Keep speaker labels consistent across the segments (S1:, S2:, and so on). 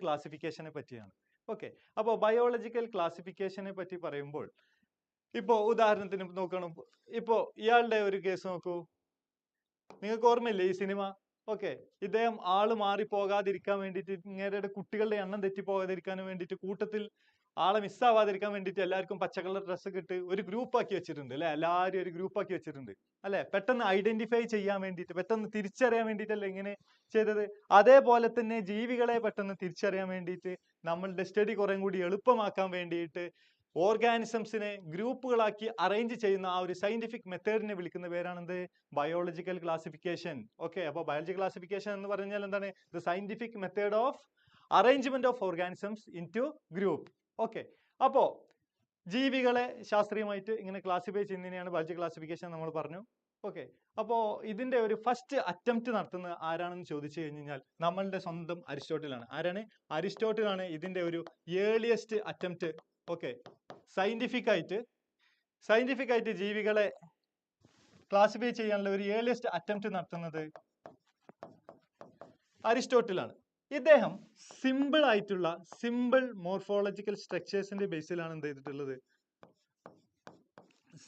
S1: ക്ലാസിഫിക്കേഷനെ പറ്റിയാണ്. ഓക്കെ, അപ്പോൾ ബയോളജിക്കൽ ക്ലാസിഫിക്കേഷനെ പറ്റി പറയുമ്പോൾ ഇപ്പോ ഉദാഹരണത്തിന് നോക്കണം, ഇപ്പോ ഇയാളുടെ ഒരു കേസ് നോക്കൂ. നിങ്ങൾക്ക് ഓർമ്മയില്ലേ ഈ സിനിമ? ഓക്കെ, ഇദ്ദേഹം ആള് മാറി പോകാതിരിക്കാൻ വേണ്ടിയിട്ട്, ഇങ്ങേരുടെ കുട്ടികളുടെ എണ്ണം തെറ്റി പോകാതിരിക്കാൻ വേണ്ടിയിട്ട്, കൂട്ടത്തിൽ ആളെ മിസ്സാവാതിരിക്കാൻ വേണ്ടിയിട്ട് എല്ലാവർക്കും പച്ച കളർ ഡ്രസ്സ് ഇട്ട് ഒരു ഗ്രൂപ്പ് ആക്കി വെച്ചിട്ടുണ്ട് അല്ലെ? എല്ലാവരും ഒരു ഗ്രൂപ്പ് ആക്കി വെച്ചിട്ടുണ്ട് അല്ലെ? പെട്ടെന്ന് ഐഡന്റിഫൈ ചെയ്യാൻ വേണ്ടിയിട്ട്, പെട്ടെന്ന് തിരിച്ചറിയാൻ വേണ്ടിയിട്ടല്ലേ ഇങ്ങനെ ചെയ്തത്? അതേപോലെ തന്നെ ജീവികളെ പെട്ടെന്ന് തിരിച്ചറിയാൻ വേണ്ടിയിട്ട്, നമ്മളുടെ സ്റ്റഡി കുറെ കൂടി എളുപ്പമാക്കാൻ വേണ്ടിയിട്ട് ഓർഗാനിസംസിനെ ഗ്രൂപ്പുകളാക്കി അറേഞ്ച് ചെയ്യുന്ന ആ ഒരു സയന്റിഫിക് മെത്തേഡിനെ വിളിക്കുന്ന പേരാണെന്ത്? Biological classification. ഓക്കെ, അപ്പോൾ ബയോളജി ക്ലാസിഫിക്കേഷൻ എന്ന് പറഞ്ഞാൽ എന്താണ്? The scientific method of arrangement of organisms into group. Okay, അപ്പോ ജീവികളെ ശാസ്ത്രീയമായിട്ട് ഇങ്ങനെ ക്ലാസിഫൈ ചെയ്യുന്നതിനെയാണ് ബയോളജി ക്ലാസിഫിക്കേഷൻ നമ്മൾ പറഞ്ഞു. ഓക്കെ, അപ്പോ ഇതിന്റെ ഒരു ഫസ്റ്റ് അറ്റംപ്റ്റ് നടത്തുന്നത് ആരാണെന്ന് ചോദിച്ചു കഴിഞ്ഞാൽ നമ്മളുടെ സ്വന്തം അരിസ്റ്റോട്ടിലാണ്. ആരാണ്? അരിസ്റ്റോട്ടിലാണ് ഇതിന്റെ ഒരു ഏർലിയസ്റ്റ് അറ്റംപ്റ്റ്. ഓക്കെ, സയന്റിഫിക് ആയിട്ട് ജീവികളെ ക്ലാസിഫൈ ചെയ്യാനുള്ള ഒരു ഏർലിയസ്റ്റ് അറ്റംപ്റ്റ് നടത്തുന്നത് അരിസ്റ്റോട്ടിലാണ്. ഇദ്ദേഹം സിമ്പിൾ മോർഫോളജിക്കൽ സ്ട്രക്ചേഴ്സിന്റെ ബേസിലാണ് എന്ത് ചെയ്തിട്ടുള്ളത്?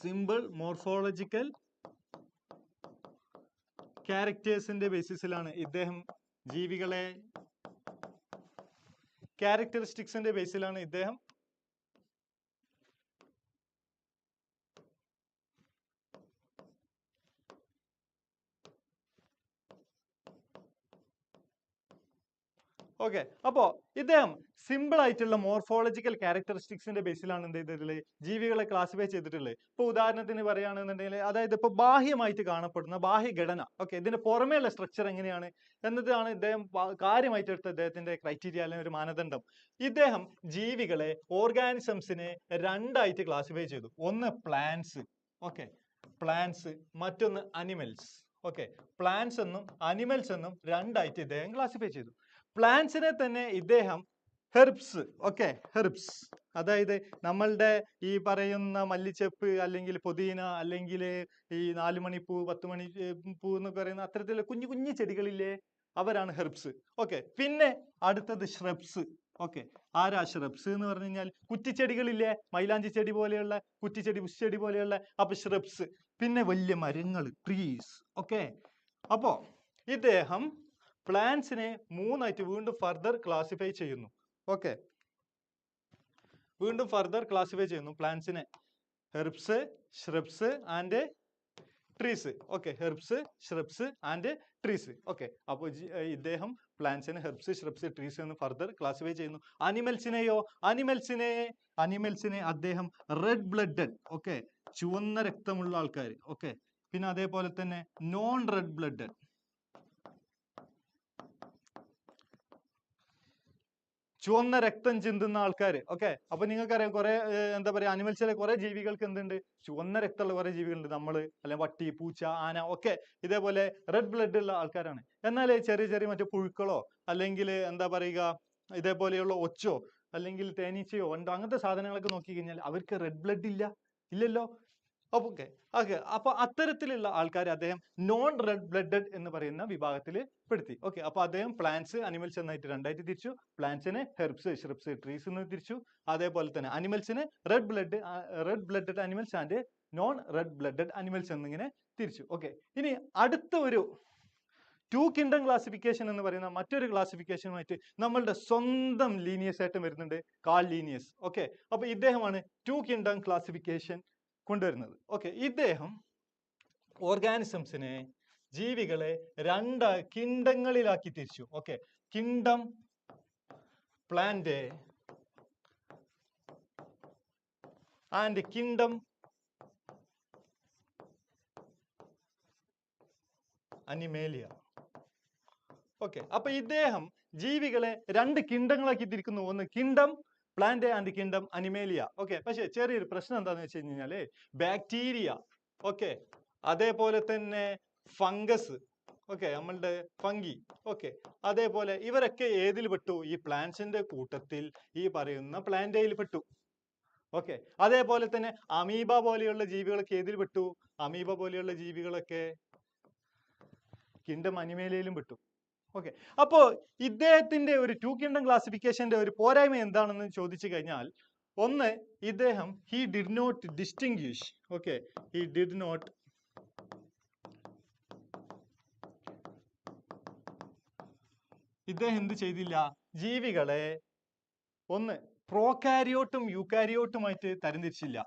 S1: സിമ്പിൾ മോർഫോളജിക്കൽ ക്യാരക്ടേഴ്സിന്റെ ബേസിസിലാണ് ഇദ്ദേഹം ജീവികളെ, ക്യാരക്ടറിസ്റ്റിക്സിന്റെ ബേസിലാണ് ഇദ്ദേഹം ഓക്കെ, അപ്പോ ഇദ്ദേഹം സിമ്പിൾ ആയിട്ടുള്ള മോർഫോളജിക്കൽ ക്യാരക്ടറിസ്റ്റിക്സിന്റെ ബേസിലാണ് എന്ത് ചെയ്തിട്ടുള്ളത്? ജീവികളെ ക്ലാസിഫൈ ചെയ്തിട്ടുള്ളത്. ഇപ്പൊ ഉദാഹരണത്തിന് പറയുകയാണെന്നുണ്ടെങ്കിൽ, അതായത് ഇപ്പൊ ബാഹ്യമായിട്ട് കാണപ്പെടുന്ന ബാഹ്യഘടന, ഓക്കെ, ഇതിന്റെ പുറമേയുള്ള സ്ട്രക്ചർ എങ്ങനെയാണ് എന്നതാണ് ഇദ്ദേഹം കാര്യമായിട്ട് എടുത്ത ഇദ്ദേഹത്തിന്റെ ക്രൈറ്റീരിയ അല്ലെങ്കിൽ ഒരു മാനദണ്ഡം. ഇദ്ദേഹം ജീവികളെ, ഓർഗാനിസംസിനെ രണ്ടായിട്ട് ക്ലാസിഫൈ ചെയ്തു. ഒന്ന് പ്ലാന്റ്സ്, ഓക്കെ, പ്ലാന്റ്സ്, മറ്റൊന്ന് അനിമൽസ്. ഓക്കെ, പ്ലാന്റ്സ് എന്നും അനിമൽസ് എന്നും രണ്ടായിട്ട് ഇദ്ദേഹം ക്ലാസിഫൈ ചെയ്തു. പ്ലാന്റ്സിനെ തന്നെ ഇദ്ദേഹം ഹെർബ്സ്, ഓക്കെ, ഹെർബ്സ്, അതായത് നമ്മളുടെ ഈ പറയുന്ന മല്ലിച്ചെപ്പ് അല്ലെങ്കിൽ പുതിന അല്ലെങ്കിൽ ഈ 4 മണിപ്പൂ 10 മണി പൂ എന്ന് പറയുന്ന അത്തരത്തിലുള്ള കുഞ്ഞു കുഞ്ഞു ചെടികളില്ലേ, അവരാണ് ഹെർബ്സ്. ഓക്കെ, പിന്നെ അടുത്തത് ഷ്രബ്സ്. ഓക്കെ, ആരാ ഷ്രബ്സ് എന്ന് പറഞ്ഞു കഴിഞ്ഞാൽ? കുറ്റിച്ചെടികളില്ലേ, മൈലാഞ്ചി ചെടി പോലെയുള്ള കുറ്റിച്ചെടി, പുഷ്ചെടി പോലെയുള്ള, അപ്പൊ ഷ്രബ്സ്. പിന്നെ വലിയ മരങ്ങൾ, ട്രീസ്. ഓക്കെ, അപ്പോ ഇദ്ദേഹം പ്ലാന്റ്സിനെ മൂന്നായിട്ട് വീണ്ടും ഫർദർ ക്ലാസിഫൈ ചെയ്യുന്നു. ഓക്കെ, വീണ്ടും ഫർദർ ക്ലാസിഫൈ ചെയ്യുന്നു പ്ലാന്റ്സിനെ. Herbs, shrubs and trees. Okay, herbs, shrubs and trees. Okay, അപ്പോൾ ഇദ്ദേഹം പ്ലാന്റ്സിനെ ഹെർബ്സ്, ഷ്രബ്സ്, ട്രീസ് എന്ന് ഫർദർ ക്ലാസിഫൈ ചെയ്യുന്നു. അനിമൽസിനെയോ? അനിമൽസിനെ അദ്ദേഹം റെഡ് ബ്ലഡഡ്, ഓക്കെ, ചുവന്ന രക്തമുള്ള ആൾക്കാർ. ഓക്കെ, പിന്നെ അതേപോലെ തന്നെ നോൺ റെഡ് ബ്ലഡഡ്, ചുവന്ന രക്തം ചിന്തുന്ന ആൾക്കാർ. ഓക്കെ, അപ്പൊ നിങ്ങൾക്കറിയാം കുറെ എന്താ പറയാ, അനിമൽസിലെ കുറെ ജീവികൾക്ക് എന്തുണ്ട്? ചുവന്ന രക്തമുള്ള കുറെ ജീവികളുണ്ട്. നമ്മള് അല്ലെങ്കിൽ പട്ടി, പൂച്ച, ആന ഒക്കെ ഇതേപോലെ റെഡ് ബ്ലഡ് ഉള്ള ആൾക്കാരാണ്. എന്നാൽ ചെറിയ ചെറിയ മറ്റു പുഴുക്കളോ അല്ലെങ്കിൽ എന്താ പറയുക, ഇതേപോലെയുള്ള ഒച്ചോ അല്ലെങ്കിൽ തേനീച്ചയോ ഉണ്ടോ, അങ്ങനത്തെ സാധനങ്ങളൊക്കെ നോക്കി കഴിഞ്ഞാൽ അവർക്ക് റെഡ് ബ്ലഡ് ഇല്ലല്ലോ. ഓക്കെ, ഓക്കെ, അപ്പൊ അത്തരത്തിലുള്ള ആൾക്കാരെ അദ്ദേഹം നോൺ റെഡ് ബ്ലഡഡ് എന്ന് പറയുന്ന വിഭാഗത്തിൽ പെടുത്തി. ഓക്കെ, അപ്പൊ അദ്ദേഹം പ്ലാന്റ്സ്, അനിമൽസ് എന്നായിട്ട് രണ്ടായിട്ട് തിരിച്ചു. പ്ലാന്റ്സിനെ ഹെർബ്സ്, ഷ്രബ്സ്, ട്രീസ് എന്ന് തിരിച്ചു. അതേപോലെ തന്നെ അനിമൽസിനെ red blooded animals and non red blooded animals എന്നിങ്ങനെ തിരിച്ചു. ഓക്കെ, ഇനി അടുത്ത ഒരു ടു കിങ്ഡം ക്ലാസിഫിക്കേഷൻ എന്ന് പറയുന്ന മറ്റൊരു ക്ലാസിഫിക്കേഷനുമായിട്ട് നമ്മളുടെ സ്വന്തം ലീനിയസ് ആയിട്ട് വരുന്നുണ്ട്, കാൾ ലീനിയസ്. ഓക്കെ, അപ്പൊ ഇദ്ദേഹമാണ് ടു കിങ്ഡം ക്ലാസിഫിക്കേഷൻ കൊണ്ടുവരുന്നത്. ഓക്കെ, ഇദ്ദേഹം ഓർഗാനിസംസിനെ, ജീവികളെ രണ്ട് കിങ്ഡങ്ങളിലാക്കി തിരിച്ചു. Okay, kingdom plant and kingdom Animalia. Okay, അപ്പൊ ഇദ്ദേഹം ജീവികളെ രണ്ട് കിങ്ഡങ്ങളാക്കി തിരിക്കുന്നു. ഒന്ന് kingdom plant and kingdom Animalia. Okay, പക്ഷെ ചെറിയൊരു പ്രശ്നം എന്താണെന്ന് വെച്ച് കഴിഞ്ഞാല് ബാക്ടീരിയ, ഓക്കെ, അതേപോലെ തന്നെ ഫംഗസ്, ഓക്കെ, നമ്മളുടെ ഫംഗി, ഓക്കെ, അതേപോലെ ഇവരൊക്കെ ഏതിൽ പെട്ടു? ഈ പ്ലാന്റ്സിന്റെ കൂട്ടത്തിൽ ഈ പറയുന്ന പ്ലാന്റയിൽ പെട്ടു. ഓക്കെ, അതേപോലെ തന്നെ അമീബ പോലെയുള്ള ജീവികളൊക്കെ ഏതിൽ പെട്ടു? അമീബ പോലെയുള്ള ജീവികളൊക്കെ കിങ്ഡം അനിമേലിയയിലും പെട്ടു. ഓക്കെ, അപ്പോ ഇദ്ദേഹത്തിന്റെ ഒരു ടു കിങ്ഡം ക്ലാസിഫിക്കേഷന്റെ ഒരു പോരായ്മ എന്താണെന്ന് ചോദിച്ചു കഴിഞ്ഞാൽ, ഒന്ന്, ഇദ്ദേഹം he did not distinguish. Okay, he did not ഇദ്ദേഹം എന്ത് ചെയ്തില്ല, ജീവികളെ ഒന്ന് പ്രോകാരിയോട്ടും യൂകാരിയോട്ടുമായിട്ട് തരംതിരിച്ചില്ല.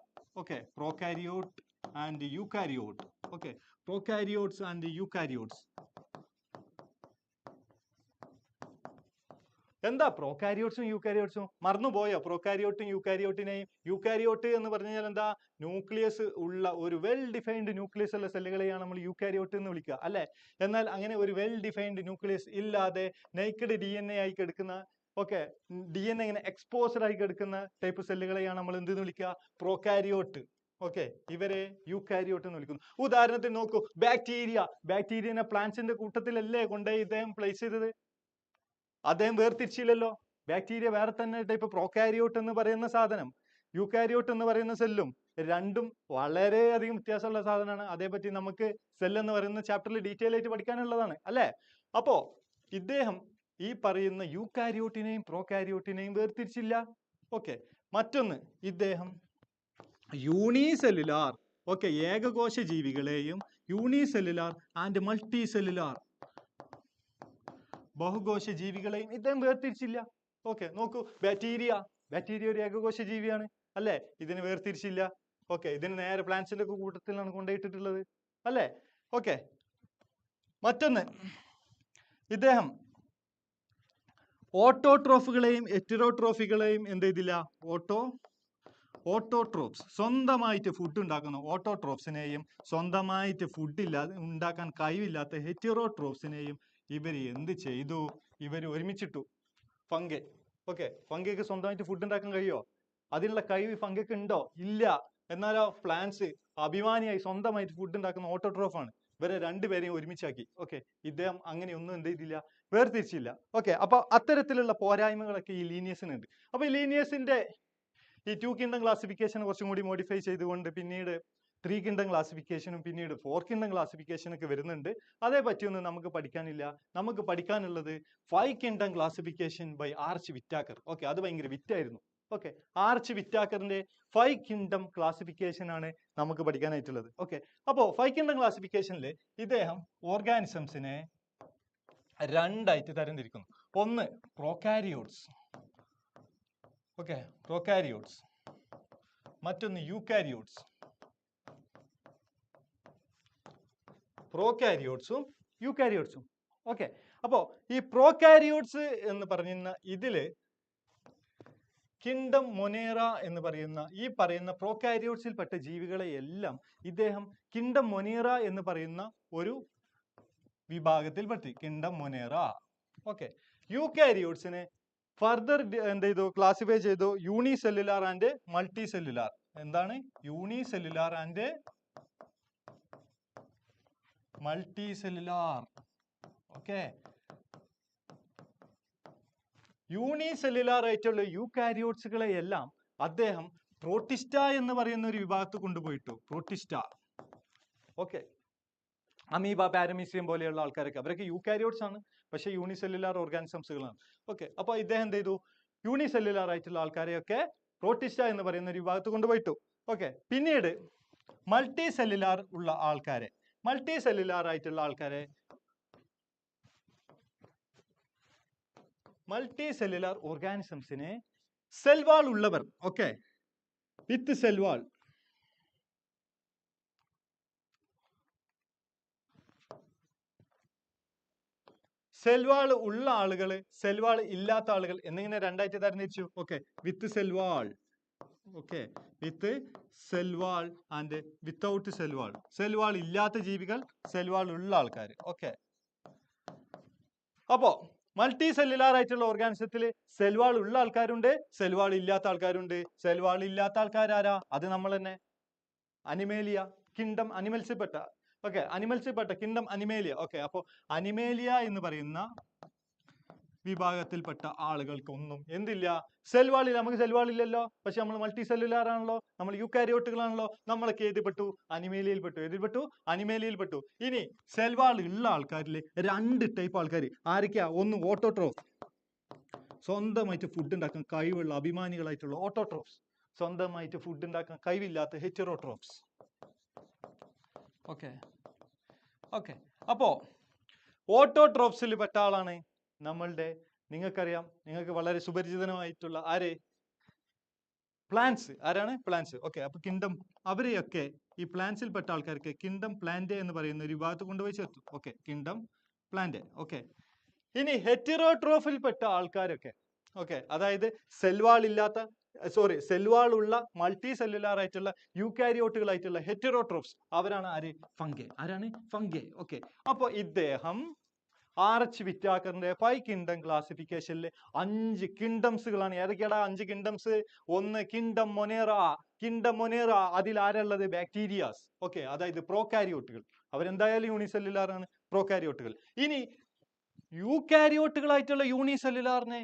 S1: Okay, prokaryote and eukaryote. Okay, prokaryotes and eukaryotes. എന്താ പ്രോകാരിയോട്സും യൂകാരിയോട്സും? മറന്നുപോയോ പ്രോകാരിയോട്ടും യൂകാരിയോട്ടിനെയും? യൂകാരിയോട്ട് എന്ന് പറഞ്ഞു കഴിഞ്ഞാൽ എന്താ, ന്യൂക്ലിയസ് ഉള്ള ഒരു വെൽ ഡിഫൈൻഡ് ന്യൂക്ലിയസ് ഉള്ള സെല്ലുകളെയാണ് നമ്മൾ യൂകാരിയോട്ട് എന്ന് വിളിക്കുക, അല്ലെ? എന്നാൽ അങ്ങനെ ഒരു വെൽ ഡിഫൈൻഡ് ന്യൂക്ലിയസ് ഇല്ലാതെ നെയ്ക്കഡ് DNA ആയി കിടക്കുന്ന, ഓക്കെ, DNA ഇങ്ങനെ എക്സ്പോസ്ഡ് ആയി കിടക്കുന്ന ടൈപ്പ് സെല്ലുകളെയാണ് നമ്മൾ എന്തെന്ന് വിളിക്കുക, പ്രോകാരിയോട്ട്. ഓക്കെ, ഇവരെ യൂകാരിയോട്ട് എന്ന് വിളിക്കുന്നു. ഉദാഹരണത്തിന് നോക്കൂ, ബാക്ടീരിയനെ പ്ലാന്റ്സിന്റെ കൂട്ടത്തിലല്ലേ കൊണ്ടുപോയി ഇദ്ദേഹം പ്ലേസ് ചെയ്തത്? അദ്ദേഹം വേർതിരിച്ചില്ലല്ലോ. ബാക്ടീരിയ വേറെ തന്നെ ടൈപ്പ്, പ്രോകാരിയോട്ട് എന്ന് പറയുന്ന സാധനം, യൂകാരിയോട്ട് എന്ന് പറയുന്ന സെല്ലും രണ്ടും വളരെയധികം വ്യത്യാസമുള്ള സാധനമാണ്. അതേപറ്റി നമുക്ക് സെൽ എന്ന് പറയുന്ന ചാപ്റ്ററിൽ ഡീറ്റെയിൽ ആയിട്ട് പഠിക്കാനുള്ളതാണ്, അല്ലേ? അപ്പോ ഇദ്ദേഹം ഈ പറയുന്ന യൂകാരിയോട്ടിനെയും പ്രോകാരിയോട്ടിനെയും വേർതിരിച്ചില്ല. ഓക്കെ, മറ്റൊന്ന്, ഇദ്ദേഹം യൂണിസെല്ലുലാർ, ഓക്കെ, ഏകകോശ ജീവികളെയും യൂണിസെല്ലുലാർ ആൻഡ് മൾട്ടി സെല്ലുലാർ, ബഹുകോശ ജീവികളെയും ഇദ്ദേഹം വേർതിരിച്ചില്ല. ഓക്കെ, നോക്കൂ, ബാക്ടീരിയ ഒരു ഏകകോശ ജീവിയാണ്, അല്ലെ? ഇതിനെ വേർതിരിച്ചില്ല. ഓക്കെ, ഇതിന് നേരെ പ്ലാന്റ്സിന്റെ കൂട്ടത്തിലാണ് കൊണ്ടുപോയിട്ടിട്ടുള്ളത്, അല്ലെ? ഓക്കെ, മറ്റൊന്ന്, ഇദ്ദേഹം ഓട്ടോട്രോഫുകളെയും ഹെറ്ററോട്രോഫികളെയും എന്ത് ചെയ്തില്ല, ഓട്ടോട്രോപ്സ്, സ്വന്തമായിട്ട് ഫുഡ് ഉണ്ടാക്കുന്ന ഓട്ടോട്രോപ്സിനെയും സ്വന്തമായിട്ട് ഫുഡ് ഇല്ലാതെ ഉണ്ടാക്കാൻ കഴിവില്ലാത്ത ഹെറ്ററോട്രോപ്സിനെയും ഇവർ എന്ത് ചെയ്തു, ഇവർ ഒരുമിച്ചിട്ടു. ഫംഗൈ, ഓക്കെ, ഫംഗൈക്ക് സ്വന്തമായിട്ട് ഫുഡ് ഉണ്ടാക്കാൻ കഴിയുമോ? അതിനുള്ള കഴിവ് ഫംഗൈക്ക് ഉണ്ടോ? ഇല്ല. എന്നാലോ പ്ലാന്റ്സ് അഭിമാനിയായി സ്വന്തമായിട്ട് ഫുഡ് ഉണ്ടാക്കുന്ന ഓട്ടോട്രോഫാണ്. ഇവരെ രണ്ടുപേരെയും ഒരുമിച്ചാക്കി. ഓക്കെ, ഇദ്ദേഹം അങ്ങനെയൊന്നും എന്ത് ചെയ്തില്ല, വേർതിരിച്ചില്ല. ഓക്കെ, അപ്പൊ അത്തരത്തിലുള്ള പോരായ്മകളൊക്കെ ഈ ലീനിയസിനുണ്ട്. അപ്പൊ ഈ ലീനിയസിന്റെ ഈ ടു കിങ്ഡം ക്ലാസിഫിക്കേഷൻ കുറച്ചും കൂടി മോഡിഫൈ ചെയ്തുകൊണ്ട് പിന്നീട് 3 കിങ്ഡം ക്ലാസിഫിക്കേഷനും പിന്നീട് 4 കിങ്ഡം ക്ലാസിഫിക്കേഷനൊക്കെ വരുന്നുണ്ട്. അതേ പറ്റിയൊന്നും നമുക്ക് പഠിക്കാനില്ല. നമുക്ക് പഠിക്കാനുള്ളത് 5 kingdom classification by R H Whittaker. Okay, അത് ഭയങ്കര വിറ്റായിരുന്നു. ഓക്കെ, ആർച്ച് വിറ്റാക്കറിന്റെ 5 കിങ്ഡം ക്ലാസിഫിക്കേഷൻ ആണ് നമുക്ക് പഠിക്കാനായിട്ടുള്ളത്. ഓക്കെ, അപ്പോൾ 5 കിങ്ഡം ക്ലാസിഫിക്കേഷനിൽ ഇദ്ദേഹം ഓർഗാനിസംസിനെ രണ്ടായിട്ട് തരംതിരിക്കുന്നു. ഒന്ന് പ്രോകാരിയോട്സ്, ഓക്കെ, പ്രോകാരിയോട്സ്. മറ്റൊന്ന് യൂകാരിയോട്സ്. പ്രോകാരിയോട്സും യൂകാരിയോട്സും. ഓക്കെ, അപ്പോ ഈ പ്രോകാരിയോട്സ് എന്ന് പറയുന്ന ഇതില് കിങ്ഡം മൊനേറ എന്ന് പറയുന്ന ഈ പറയുന്ന പ്രോകാരിയോട്സിൽ പെട്ട ജീവികളെ എല്ലാം ഇദ്ദേഹം കിങ്ഡം മൊനേറ എന്ന് പറയുന്ന ഒരു വിഭാഗത്തിൽ പെട്ടി, കിങ്ഡം മൊനേറ. ഓക്കെ, യൂകാരിയോട്സിനെ ഫർദർ എന്ത് ചെയ്തു, ക്ലാസിഫൈ ചെയ്തു, യൂണിസെല്ലുലാർ ആൻഡ് മൾട്ടി സെല്ലുലാർ. എന്താണ് unicellular and multi cellular? Okay, unicellular ആയിട്ടുള്ള യൂകാരിയോട്സുകളെ എല്ലാം അദ്ദേഹം പ്രോട്ടിസ്റ്റ എന്ന് പറയുന്ന ഒരു വിഭാഗത്ത് കൊണ്ടുപോയിട്ടു. പ്രോട്ടിസ്റ്റ, ഓക്കെ, അമീബ, പാരമീസിയം പോലെയുള്ള ആൾക്കാരൊക്കെ അവരൊക്കെ യൂകാരിയോട്സ് ആണ്, പക്ഷെ യൂണിസെല്ലുലാർ ഓർഗാനിസംസുകളാണ്. ഓക്കെ, അപ്പൊ ഇദ്ദേഹം എന്ത് ചെയ്തു, യൂണിസെല്ലുലാർ ആയിട്ടുള്ള ആൾക്കാരെയൊക്കെ പ്രോട്ടിസ്റ്റ എന്ന് പറയുന്ന ഒരു വിഭാഗത്ത് കൊണ്ടുപോയിട്ടു. ഓക്കെ, പിന്നീട് മൾട്ടി സെല്ലുലാർ ഉള്ള ആൾക്കാരെ, മൾട്ടി സെല്ലുലാർ ആയിട്ടുള്ള ആൾക്കാരെ, മൾട്ടി സെല്ലുലാർ ഓർഗാനിസംസിനെ സെൽവാൾ ഉള്ളവർ, ഓക്കെ, വിത്ത് സെൽവാൾ, സെൽവാൾ ഉള്ള ആളുകൾ, സെൽവാൾ ഇല്ലാത്ത ആളുകൾ എന്നിങ്ങനെ രണ്ടായിട്ട് തരംതിരിച്ചു. Okay, with cell wall, okay, with cell wall and without cell wall. Cell wall ഇല്ലാത്ത ജീവികൾ, സെൽവാൾ ഉള്ള ആൾക്കാർ. ഓക്കെ, അപ്പോ മൾട്ടി സെല്ലുലാർ ആയിട്ടുള്ള ഓർഗാനിസത്തിൽ സെൽവാൾ ഉള്ള ആൾക്കാരുണ്ട്, സെൽവാൾ ഇല്ലാത്ത ആൾക്കാരുണ്ട്. സെൽവാൾ ഇല്ലാത്ത ആൾക്കാരാരാ? അത് നമ്മൾ തന്നെ, അനിമേലിയ, കിങ്ഡം അനിമൽസിൽ പെട്ട, ഓക്കെ, അനിമൽസിൽ പെട്ട കിങ്ഡം അനിമേലിയ. ഓക്കെ, അപ്പോൾ അനിമേലിയ എന്ന് പറയുന്ന വിഭാഗത്തിൽപ്പെട്ട ആളുകൾക്കൊന്നും എന്തില്ല, സെൽ വാൾ ഇല്ല. നമുക്ക് സെൽ വാൾ ഇല്ലല്ലോ, പക്ഷെ നമ്മൾ മൾട്ടി സെല്ലുലാർ ആണല്ലോ, നമ്മൾ യൂക്കാരിയോട്ടുകളാണല്ലോ. നമ്മളൊക്കെ ഏതിൽ പെട്ടു? അനിമേലിയയിൽ പെട്ടു. ഏതിൽ പെട്ടു? അനിമേലിയയിൽ പെട്ടു. ഇനി സെൽ വാൾ ഉള്ള ആൾക്കാരിൽ രണ്ട് ടൈപ്പ് ആൾക്കാർ ആരൊക്കെയാ? ഒന്ന് ഓട്ടോട്രോഫ്, സ്വന്തമായിട്ട് ഫുഡ് ഉണ്ടാക്കാൻ കഴിവുള്ള അഭിമാനികളായിട്ടുള്ള ഓട്ടോട്രോഫ്സ്. സ്വന്തമായിട്ട് ഫുഡ് ഉണ്ടാക്കാൻ കഴിവില്ലാത്ത ഹെറ്ററോട്രോഫ്സ്. ഓക്കെ ഓക്കെ അപ്പോ ഓട്ടോട്രോഫ്സിൽ പെട്ട ആളാണ് നമ്മളുടെ, നിങ്ങൾക്കറിയാം, നിങ്ങൾക്ക് വളരെ സുപരിചിതമായിട്ടുള്ള ആര്? പ്ലാന്റ്സ്. ആരാണ്? പ്ലാന്റ്സ്. ഓക്കെ, അപ്പൊ കിങ്ഡം, അവരെയൊക്കെ ഈ പ്ലാന്റ്സിൽ പെട്ട ആൾക്കാർക്ക് കിങ്ഡം പ്ലാന്റ് എന്ന് പറയുന്ന ഒരു വിഭാഗത്ത് കൊണ്ടുപോയി ചേർത്തു. Okay, kingdom plant. ഓക്കെ, ഇനി ഹെറ്ററോട്രോഫിൽ പെട്ട ആൾക്കാരൊക്കെ, ഓക്കെ, അതായത് സെൽവാൾ ഇല്ലാത്ത, സോറി, സെൽവാൾ ഉള്ള മൾട്ടി സെല്ലുലാർ ആയിട്ടുള്ള യൂക്കാരിയോട്ടുകളായിട്ടുള്ള ഹെറ്ററോട്രോഫ്സ്, അവരാണ് ആര്? ഫംഗെ. ആരാണ്? ഫംഗെ. ഓക്കെ, അപ്പൊ ഇദ്ദേഹം RH വിറ്റാക്കറിന്റെ 5 കിങ്ഡം ക്ലാസിഫിക്കേഷനിൽ 5 കിങ്ഡംസുകളാണ്. ഏതൊക്കെയാടാ 5 കിങ്ഡംസ്? ഒന്ന് കിങ്ഡം മൊനേറ. കിങ്ഡം മൊനേറ, അതിൽ ആരുള്ളത്? ബാക്ടീരിയാസ്. ഓക്കെ, അതായത് പ്രോകാരിയോട്ടുകൾ. അവരെന്തായാലും യൂണിസെല്ലുലാർ ആണ്, പ്രോകാരിയോട്ടുകൾ. ഇനി യൂക്കാരിയോട്ടുകളായിട്ടുള്ള യൂണിസെല്ലുലാറിനെ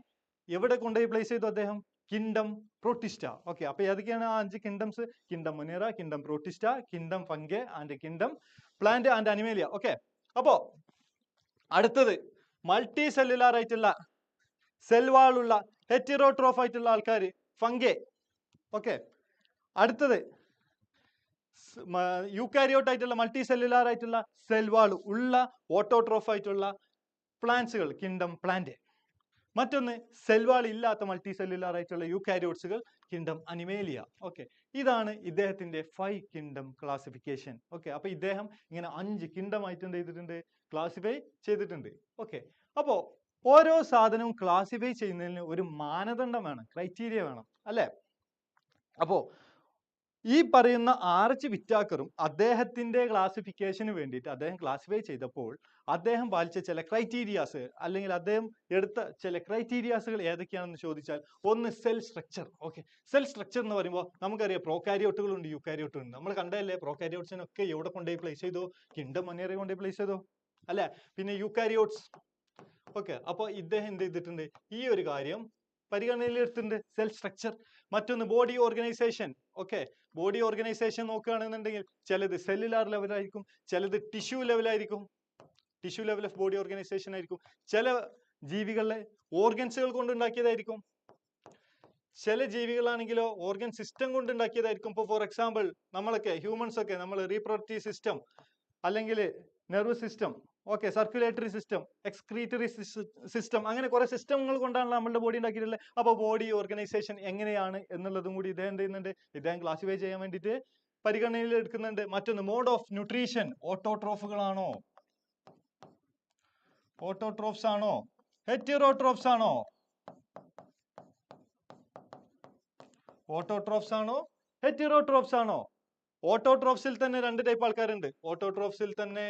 S1: എവിടെ കൊണ്ടുപോയി പ്ലേസ് ചെയ്തു അദ്ദേഹം? Kingdom protista. ഓക്കെ, അപ്പൊ ഏതൊക്കെയാണ് ആ 5 kingdoms? Kingdom മൊനേറ, kingdom protista, kingdom fungi and kingdom plant and Animalia. Okay, അപ്പോ അടുത്തത് മൾട്ടി സെല്ലുലാർ ആയിട്ടുള്ള സെൽവാളുള്ള ഹെറ്ററോട്രോഫ് ആയിട്ടുള്ള ആൾക്കാർ ഫംഗെ. ഓക്കെ, അടുത്തത് യൂക്കാരിയോട്ട് ആയിട്ടുള്ള മൾട്ടി സെല്ലുലാർ ആയിട്ടുള്ള സെൽവാൾ ഉള്ള ഓട്ടോട്രോഫ് ആയിട്ടുള്ള പ്ലാന്റ്സുകൾ, കിങ്ഡം പ്ലാന്റ്. മറ്റൊന്ന് സെൽവാൾ ഇല്ലാത്ത മൾട്ടി സെല്ലുലാർ ആയിട്ടുള്ള യൂക്കാരിയോട്സുകൾ, കിങ്ഡം അനിമേലിയ. ഓക്കെ, ഇതാണ് ഇദ്ദേഹത്തിന്റെ 5 കിങ്ഡം ക്ലാസിഫിക്കേഷൻ. ഓക്കെ, അപ്പൊ ഇദ്ദേഹം ഇങ്ങനെ 5 കിങ്ഡം ആയിട്ട് എന്ത് ചെയ്തിട്ടുണ്ട്? ക്ലാസിഫൈ ചെയ്തിട്ടുണ്ട്. ഓക്കെ, അപ്പോ ഓരോ സാധനവും ക്ലാസിഫൈ ചെയ്യുന്നതിന് ഒരു മാനദണ്ഡം വേണം, ക്രൈറ്റീരിയ വേണം, അല്ലെ? അപ്പോ ഈ പറയുന്ന RH വിറ്റാക്കറും അദ്ദേഹത്തിന്റെ ക്ലാസിഫിക്കേഷന് വേണ്ടിയിട്ട് അദ്ദേഹം ക്ലാസിഫൈ ചെയ്തപ്പോൾ അദ്ദേഹം പാലിച്ച ചില ക്രൈറ്റീരിയാസ്, അല്ലെങ്കിൽ അദ്ദേഹം എടുത്ത ചില ക്രൈറ്റീരിയാസുകൾ ഏതൊക്കെയാണെന്ന് ചോദിച്ചാൽ, ഒന്ന് cell structure. Okay, cell structure എന്ന് പറയുമ്പോൾ നമുക്കറിയാം പ്രോകാരിയോട്ടുകളുണ്ട്, യൂക്കാരിയോട്ടുകളുണ്ട്. നമ്മൾ കണ്ടതല്ലേ, പ്രോകാരിയോട്സിനൊക്കെ എവിടെ കൊണ്ടുപോയി പ്ലേസ് ചെയ്തു? കിങ്ഡം മൊനേറ കൊണ്ടുപോയി പ്ലേസ് ചെയ്തു, അല്ലെ? പിന്നെ യൂക്കാരിയോട്സ്. ഓക്കെ, അപ്പൊ ഇദ്ദേഹം എന്ത് ചെയ്തിട്ടുണ്ട്? ഈ ഒരു കാര്യം പരിഗണനയിൽ എടുത്തിട്ടുണ്ട്, സെൽ സ്ട്രക്ചർ. മറ്റൊന്ന് body organisation. Okay, body organisation നോക്കുകയാണെന്നുണ്ടെങ്കിൽ ചിലത് സെല്ലുലാർ ലെവലായിരിക്കും, ചിലത് ടിഷ്യൂ ലെവലായിരിക്കും, tissue level of body organisation ആയിരിക്കും. ചില ജീവികളെ ഓർഗൻസുകൾ കൊണ്ടുണ്ടാക്കിയതായിരിക്കും, ചില ജീവികളാണെങ്കിലോ ഓർഗൻ സിസ്റ്റം കൊണ്ടുണ്ടാക്കിയതായിരിക്കും. ഇപ്പോൾ ഫോർ എക്സാമ്പിൾ നമ്മളൊക്കെ ഹ്യൂമൻസ് ഒക്കെ, നമ്മൾ റീപ്രൊഡക്റ്റീവ് സിസ്റ്റം, അല്ലെങ്കിൽ nervous system, okay, circulatory system, excretory system, അങ്ങനെ കുറെ സിസ്റ്റങ്ങൾ കൊണ്ടാണ് നമ്മുടെ ബോഡി ഉണ്ടാക്കിയിട്ടുള്ളത്. അപ്പോൾ ബോഡി ഓർഗനൈസേഷൻ എങ്ങനെയാണ് എന്നുള്ളതും കൂടി ഇദ്ദേഹം എന്ത് ചെയ്യുന്നുണ്ട്? ഇദ്ദേഹം ക്ലാസിഫൈ ചെയ്യാൻ വേണ്ടിയിട്ട് പരിഗണനയിൽ എടുക്കുന്നുണ്ട്. മറ്റൊന്ന് മോഡ് ഓഫ് ന്യൂട്രീഷൻ. ഓട്ടോട്രോഫുകളാണോ, ഓട്ടോട്രോഫ്സ് ആണോ, ഹെറ്ററോട്രോഫ്സ് ആണോ? ഓട്ടോട്രോഫ്സ് ആണോ, ഹെറ്ററോട്രോഫ്സ് ആണോ? ഓട്ടോട്രോഫ്സിൽ തന്നെ രണ്ട് ടൈപ്പ് ആൾക്കാരുണ്ട്. ഓട്ടോട്രോഫ്സിൽ തന്നെ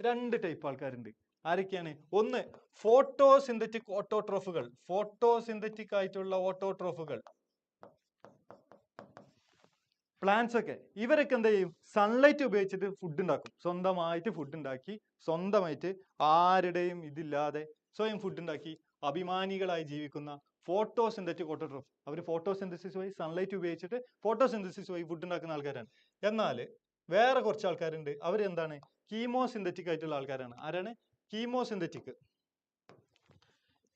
S1: രണ്ട് ടൈപ്പ് ആൾക്കാരുണ്ട്. ആരൊക്കെയാണ്? ഒന്ന് ഫോട്ടോസിന്തറ്റിക് ഓട്ടോട്രോഫുകൾ. ഫോട്ടോസിന്തറ്റിക് ആയിട്ടുള്ള ഓട്ടോട്രോഫുകൾ, പ്ലാന്റ്സ് ഒക്കെ. ഇവരൊക്കെ എന്ത് ചെയ്യും? സൺലൈറ്റ് ഉപയോഗിച്ചിട്ട് ഫുഡ് ഉണ്ടാക്കും. സ്വന്തമായിട്ട് ഫുഡ് ഉണ്ടാക്കി, സ്വന്തമായിട്ട് ആരുടെയും ഇതില്ലാതെ സ്വയം ഫുഡ് ഉണ്ടാക്കി അഭിമാനികളായി ജീവിക്കുന്ന ഫോട്ടോസിന്തറ്റിക് ഓട്ടോട്രോഫ്. അവർ ഫോട്ടോസിന്തസിസ് വഴി, സൺലൈറ്റ് ഉപയോഗിച്ചിട്ട് ഫോട്ടോസിന്തസിസ് വഴി ഫുഡ് ഉണ്ടാക്കുന്ന ആൾക്കാരാണ്. എന്നാൽ വേറെ കുറച്ച് ആൾക്കാരുണ്ട്, അവരെന്താണ്? കീമോസിന്തറ്റിക് ആയിട്ടുള്ള ആൾക്കാരാണ്. ആരാണ്? കീമോസിന്തറ്റിക്.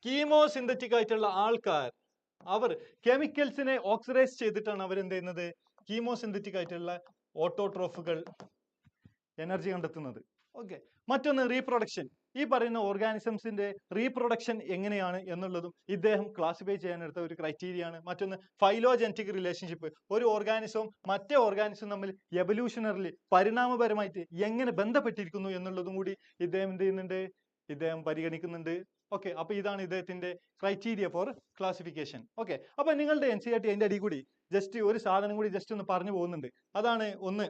S1: കീമോസിന്തറ്റിക് ആയിട്ടുള്ള ആൾക്കാർ അവർ കെമിക്കൽസിനെ ഓക്സിഡൈസ് ചെയ്തിട്ടാണ് അവരെന്ത് ചെയ്യുന്നത്? കീമോസിന്തറ്റിക് ആയിട്ടുള്ള ഓട്ടോട്രോഫുകൾ എനർജി കണ്ടെത്തുന്നത്. ഓക്കെ, മറ്റൊന്ന് റീപ്രൊഡക്ഷൻ. ഈ പറയുന്ന ഓർഗാനിസംസിന്റെ റീപ്രൊഡക്ഷൻ എങ്ങനെയാണ് എന്നുള്ളതും ഇദ്ദേഹം ക്ലാസിഫൈ ചെയ്യാനെടുത്ത ഒരു ക്രൈറ്റീരിയ ആണ്. മറ്റൊന്ന് ഫൈലോജനറ്റിക് റിലേഷൻഷിപ്പ്. ഒരു ഓർഗാനിസവും മറ്റേ ഓർഗാനിസവും തമ്മിൽ എവല്യൂഷണറിൽ പരിണാമപരമായിട്ട് എങ്ങനെ ബന്ധപ്പെട്ടിരിക്കുന്നു എന്നുള്ളതും കൂടി ഇദ്ദേഹം എന്ത് ചെയ്യുന്നുണ്ട്? ഇദ്ദേഹം പരിഗണിക്കുന്നുണ്ട്. ഓക്കെ, അപ്പൊ ഇതാണ് ഇദ്ദേഹത്തിന്റെ ക്രൈറ്റീരിയ ഫോർ ക്ലാസിഫിക്കേഷൻ. ഓക്കെ, അപ്പൊ നിങ്ങളുടെ NCERT അതിന്റെ അടി കൂടി ജസ്റ്റ് ഒരു സാധനം കൂടി ജസ്റ്റ് ഒന്ന് പറഞ്ഞു പോകുന്നുണ്ട്. അതാണ് ഒന്ന്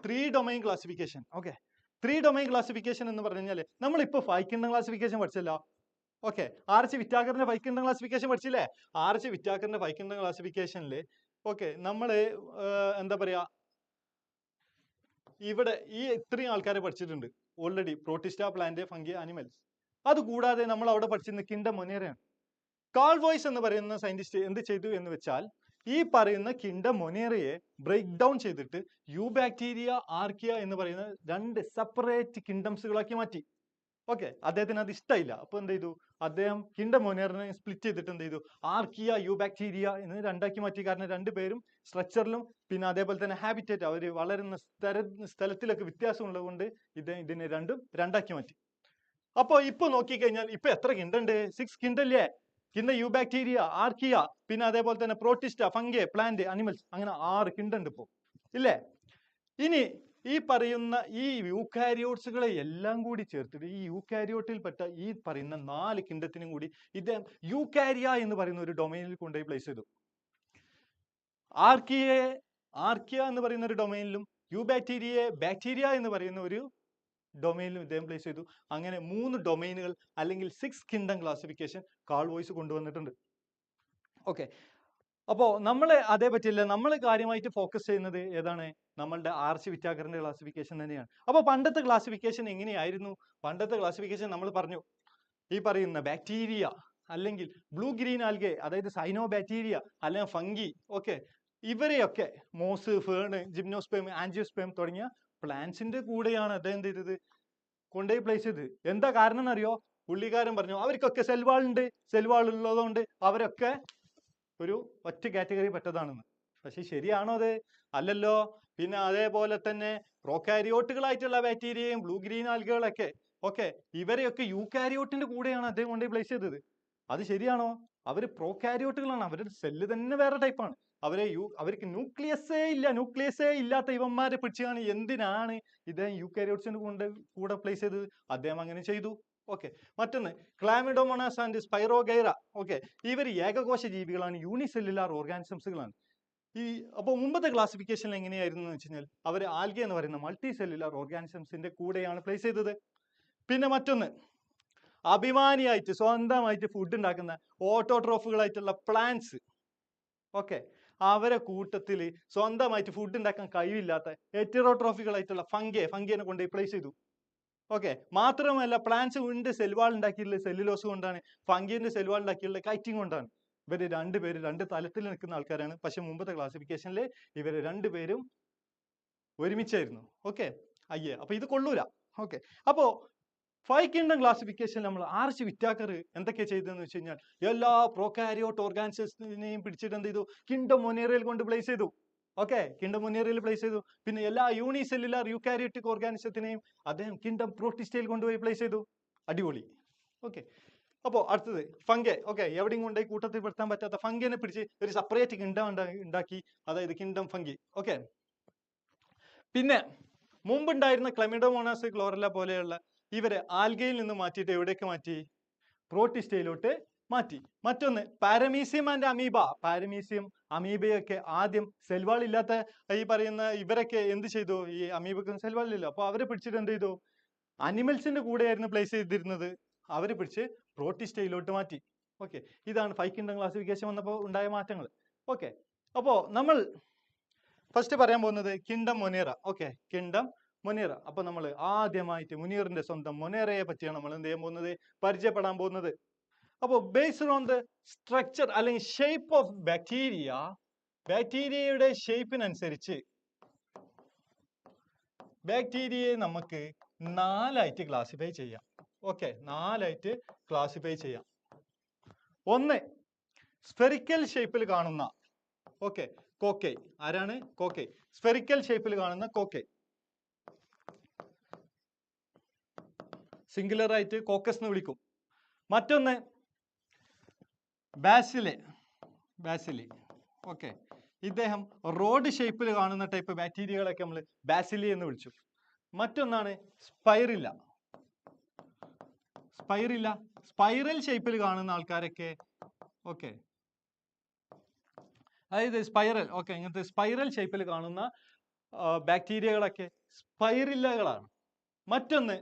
S1: 3 domain classification. Okay, 3 domain classification എന്ന് പറഞ്ഞു കഴിഞ്ഞാൽ നമ്മളിപ്പോ 5 കിങ്ഡം ക്ലാസിഫിക്കേഷൻ പഠിച്ചല്ലോ. ഓക്കെ, RH വിറ്റാക്കറിന്റെ 5 കിങ്ഡം ക്ലാസിഫിക്കേഷൻ പഠിച്ചില്ലേ? RH വിറ്റാക്കറിന്റെ 5 കിങ്ഡം ക്ലാസിഫിക്കേഷനിൽ ഓക്കെ നമ്മള് എന്താ പറയാ, ഇവിടെ ഈ ഇത്രയും ആൾക്കാരെ പഠിച്ചിട്ടുണ്ട് already, Protista, plant, fungi, animals. അതുകൂടാതെ നമ്മൾ അവിടെ പഠിച്ചിരുന്ന കിൻഡം മൊനേറയാണ്. കാൾ വോയ്സ് എന്ന് പറയുന്ന സയന്റിസ്റ്റ് എന്ത് ചെയ്തു എന്ന് വെച്ചാൽ ഈ പറയുന്ന കിൻഡം മൊനേറയെ ബ്രേക്ക് ഡൗൺ ചെയ്തിട്ട് യൂബാക്ടീരിയ, ആർക്കിയ എന്ന് പറയുന്ന 2 സെപ്പറേറ്റ് കിൻഡംസുകളാക്കി മാറ്റി. ഓക്കെ, അദ്ദേഹത്തിന് അത് ഇഷ്ടമായില്ല. അപ്പൊ എന്ത് ചെയ്തു, അദ്ദേഹം കിൻഡം മൊനേറിനെ സ്പ്ലിറ്റ് ചെയ്തിട്ട് എന്ത് ചെയ്തു, ആർക്കിയ, യൂബാക്ടീരിയ എന്ന് 2ആക്കി മാറ്റി. കാരണം 2 പേരും സ്ട്രക്ചറിലും പിന്നെ അതേപോലെ തന്നെ ഹാബിറ്റേറ്റ്, അവർ വളരുന്ന സ്ഥലത്തിലൊക്കെ വ്യത്യാസമുള്ളത് കൊണ്ട് ഇതിനെ 2ആക്കി മാറ്റി. അപ്പൊ ഇപ്പൊ നോക്കിക്കഴിഞ്ഞാൽ ഇപ്പൊ എത്ര കിണ്ടുണ്ട്? 6 കിണ്ടല്ലേ? കിണ്ട യൂബാക്ടീരിയ, ആർക്കിയ, പിന്നെ അതേപോലെ തന്നെ പ്രോട്ടിസ്റ്റ, ഫംഗെ, പ്ലാന്റ്, അനിമൽസ്, അങ്ങനെ 6 കിണ്ടുണ്ട് ഇപ്പൊ, ഇല്ലേ? ഇനി ഈ പറയുന്ന ഈ യൂക്കാരിയോട്സുകളെ എല്ലാം കൂടി ചേർത്തിട്ട് ഈ യൂക്കാരിയോട്ടിൽപ്പെട്ട ഈ പറയുന്ന 4 കിണ്ടത്തിനും കൂടി ഇദ്ദേഹം യൂക്കാരിയ എന്ന് പറയുന്ന ഒരു ഡൊമൈനിൽ കൊണ്ടുപോയി പ്ലേസ് ചെയ്തു. ആർക്കിയ എന്ന് പറയുന്ന ഒരു ഡൊമൈനിലും യൂബാക്ടീരിയയെ ബാക്ടീരിയ എന്ന് പറയുന്ന ഒരു ഡൊമൈനിലും ഇദ്ദേഹം പ്ലേസ് ചെയ്തു. അങ്ങനെ 3 ഡൊമൈനുകൾ അല്ലെങ്കിൽ 6 കിണ്ടം ക്ലാസിഫിക്കേഷൻ കാൾ വോയ്സ് കൊണ്ടുവന്നിട്ടുണ്ട്. ഓക്കെ, അപ്പോൾ നമ്മൾ അതേ പറ്റില്ല, നമ്മൾ കാര്യമായിട്ട് ഫോക്കസ് ചെയ്യുന്നത് ഏതാണ്? നമ്മളുടെ ആർച്ച് വിറ്റാക്കറിന്റെ ക്ലാസിഫിക്കേഷൻ തന്നെയാണ്. അപ്പോൾ പണ്ടത്തെ ക്ലാസിഫിക്കേഷൻ എങ്ങനെയായിരുന്നു? പണ്ടത്തെ ക്ലാസിഫിക്കേഷൻ നമ്മൾ പറഞ്ഞു, ഈ പറയുന്ന ബാക്ടീരിയ അല്ലെങ്കിൽ ബ്ലൂ ഗ്രീൻ ആൽഗെ, അതായത് സൈനോ ബാക്ടീരിയ അല്ലെങ്കിൽ ഫംഗി, ഓക്കെ, ഇവരെയൊക്കെ മോസ്, ഫേൺ, ജിംനോസ്പേം, ആൻജിയോസ്പേം തുടങ്ങിയ പ്ലാന്റ്സിന്റെ കൂടെയാണ് അദ്ദേഹം എന്ത് ചെയ്തത്, കൊണ്ടുപോയി പ്ലേസ് ചെയ്തത്. എന്താ കാരണം എന്നറിയോ? പുള്ളിക്കാരൻ പറഞ്ഞു അവർക്കൊക്കെ സെൽവാൾ ഉണ്ട്, സെൽവാൾ ഉള്ളതുകൊണ്ട് അവരൊക്കെ ഒരു ഒറ്റ കാറ്റഗറി പെട്ടതാണെന്ന്. പക്ഷെ ശരിയാണോ അത്? അല്ലല്ലോ. പിന്നെ അതേപോലെ തന്നെ പ്രോകാരിയോട്ടുകളായിട്ടുള്ള ബാക്ടീരിയയും ബ്ലൂ ഗ്രീൻ ആൽഗകളൊക്കെ, ഓക്കെ, ഇവരെയൊക്കെ യൂകാരിയോട്ടിന്റെ കൂടെയാണ് അദ്ദേഹം കൊണ്ടുപോയി പ്ലേസ് ചെയ്തത്. അത് ശരിയാണോ? അവര് പ്രോകാരിയോട്ടുകളാണ്, അവരുടെ സെല്ല് തന്നെ വേറെ ടൈപ്പാണ്. അവർക്ക് ന്യൂക്ലിയസേ ഇല്ലാത്ത ഇവന്മാരെ പിടിച്ചാണ് എന്തിനാണ് ഇദ്ദേഹം യൂകാരിയോട്സിന്റെ കൂടെ പ്ലേസ് ചെയ്തത്? അദ്ദേഹം അങ്ങനെ ചെയ്തു. ഓക്കെ, മറ്റൊന്ന് ക്ലാമിഡോമോണാസ് ആൻഡ് സ്പൈറോഗൈറ. ഓക്കെ, ഇവർ ഏകകോശ ജീവികളാണ്, യൂണിസെല്ലുലാർ ഓർഗാനിസംസുകളാണ്. അപ്പോൾ മുമ്പത്തെ ക്ലാസിഫിക്കേഷൻ എങ്ങനെയായിരുന്നു എന്ന് വെച്ച് കഴിഞ്ഞാൽ അവർ ആൽഗെ എന്ന് പറയുന്ന മൾട്ടി സെല്ലുലാർ ഓർഗാനിസംസിന്റെ കൂടെയാണ് പ്ലേസ് ചെയ്തത്. പിന്നെ മറ്റൊന്ന് അഭിമാനിയായിട്ട് സ്വന്തമായിട്ട് ഫുഡ് ഉണ്ടാക്കുന്ന ഓട്ടോട്രോഫുകളായിട്ടുള്ള പ്ലാന്റ്സ്, ഓക്കെ, അവരെ കൂട്ടത്തിൽ സ്വന്തമായിട്ട് ഫുഡ് ഉണ്ടാക്കാൻ കഴിവില്ലാത്ത ഹെറ്ററോട്രോഫികളായിട്ടുള്ള ഫംഗിനെ കൊണ്ട് പ്ലേസ് ചെയ്തു. ഓക്കെ, മാത്രമല്ല പ്ലാന്റ്സ് ഉണ്ട് സെൽവാൾ ഉണ്ടാക്കിയിട്ടുള്ളത് സെല്ലുലോസ് കൊണ്ടാണ്, ഫംഗിന്റെ സെൽവാൾ ഉണ്ടാക്കിയിട്ടുള്ളത് കൈറ്റിങ് കൊണ്ടാണ്. ഇവര് 2 പേര് 2 തലത്തിൽ നിൽക്കുന്ന ആൾക്കാരാണ്. പക്ഷെ മുമ്പത്തെ ക്ലാസിഫിക്കേഷനിൽ ഇവര് 2 പേരും ഒരുമിച്ചായിരുന്നു. ഓക്കെ, അപ്പൊ ഇത് കൊള്ളൂല. ഓക്കെ, അപ്പോ 5 കിങ്ഡം ക്ലാസിഫിക്കേഷൻ നമ്മൾ ആർച്ച് വിറ്റാക്കർ എന്തൊക്കെ ചെയ്തതെന്ന് വെച്ച് കഴിഞ്ഞാൽ എല്ലാ പ്രോകാരിയോട്ട് ഓർഗാനിസത്തിനെയും പിടിച്ചിട്ട് എന്ത് ചെയ്തു, കിങ്ഡം മൊനേറിയയിൽ കൊണ്ട് പ്ലേസ് ചെയ്തു. ഓക്കെ, കിങ്ഡം മൊനേറിയയിൽ പ്ലേസ് ചെയ്തു. പിന്നെ എല്ലാ യൂണിസെല്ലുലാർ യൂകാരിയോട്ടിക് ഓർഗാനിസത്തിനെയും അദ്ദേഹം കിങ്ഡം പ്രോട്ടിസ്റ്റയിൽ കൊണ്ടുപോയി പ്ലേസ് ചെയ്തു. അടിപൊളി. ഓക്കെ, അപ്പോൾ അടുത്തത് ഫംഗെ. ഓക്കെ, എവിടെയും കൊണ്ടുപോയി കൂട്ടത്തിൽ പെടുത്താൻ പറ്റാത്ത ഫംഗിനെ പിടിച്ച് ഒരു സെപ്പറേറ്റ് കിങ്ഡം ഉണ്ടാക്കി, അതായത് കിങ്ഡം ഫംഗി. ഓക്കെ, പിന്നെ മുമ്പുണ്ടായിരുന്ന ക്ലമിഡോമോണാസ്, ക്ലോറല്ല പോലെയുള്ള ഇവരെ ആൽഗയിൽ നിന്ന് മാറ്റിയിട്ട് എവിടേക്ക് മാറ്റി? പ്രോട്ടിസ്റ്റയിലോട്ട് മാറ്റി. മറ്റൊന്ന് പാരമീസിയം ആൻഡ് അമീബ. പാരമീസിയം, അമീബയൊക്കെ ആദ്യം സെൽവാൾ ഇല്ലാത്ത ഈ പറയുന്ന ഇവരൊക്കെ എന്ത് ചെയ്തു? ഈ അമീബക്കും സെൽവാൾ ഇല്ല, അപ്പൊ അവരെ പിടിച്ചിട്ട് എന്ത് ചെയ്തു? അനിമൽസിന്റെ കൂടെയായിരുന്നു പ്ലേസ് ചെയ്തിരുന്നത്, അവരെ പിടിച്ച് പ്രോട്ടിസ്റ്റയിലോട്ട് മാറ്റി. ഓക്കെ, ഇതാണ് 5 കിങ്ഡം ക്ലാസിഫിക്കേഷൻ വന്നപ്പോൾ ഉണ്ടായ മാറ്റങ്ങൾ. ഓക്കെ, അപ്പോൾ നമ്മൾ ഫസ്റ്റ് പറയാൻ പോകുന്നത് കിങ്ഡം മൊനേറ. Okay, kingdom മൊനേറ. അപ്പൊ നമ്മൾ ആദ്യമായിട്ട് മുനീറിന്റെ സ്വന്തം മൊനേറയെ പറ്റിയാണ് നമ്മൾ എന്ത് ചെയ്യാൻ പോകുന്നത്, പരിചയപ്പെടാൻ പോകുന്നത്. അപ്പോൾ ബേസ്ഡ് ഓൺ ദ സ്ട്രക്ചർ അല്ലെങ്കിൽ ഷേപ്പ് ഓഫ് ബാക്ടീരിയ, ബാക്ടീരിയയുടെ ഷേപ്പിനനുസരിച്ച് ബാക്ടീരിയയെ നമുക്ക് 4ആയിട്ട് ക്ലാസിഫൈ ചെയ്യാം. ഓക്കെ, 4ആയിട്ട് ക്ലാസിഫൈ ചെയ്യാം. ഒന്ന് സ്ഫെറിക്കൽ ഷേപ്പിൽ കാണുന്ന, ഓക്കെ, കോക്കൈ. ആരാണ്? കോക്കൈ. സ്ഫെറിക്കൽ ഷേപ്പിൽ കാണുന്ന കോക്കൈ, സിംഗുലർ ആയിട്ട് കോക്കസ് എന്ന് വിളിക്കും. മറ്റൊന്ന് ബാസിലി. ഓക്കെ, ഇദ്ദേഹം റോഡ് ഷേപ്പിൽ കാണുന്ന ടൈപ്പ് ബാക്ടീരിയകളൊക്കെ നമ്മൾ ബാസിലി എന്ന് വിളിച്ചു. മറ്റൊന്നാണ് സ്പൈറില്ല. സ്പൈറൽ ഷേപ്പിൽ കാണുന്ന ആൾക്കാരൊക്കെ, ഓക്കെ, അതായത് സ്പൈറൽ, ഓക്കെ, ഇങ്ങനത്തെ സ്പൈറൽ ഷേപ്പിൽ കാണുന്ന ബാക്ടീരിയകളൊക്കെ സ്പൈറില്ലകളാണ്. മറ്റൊന്ന്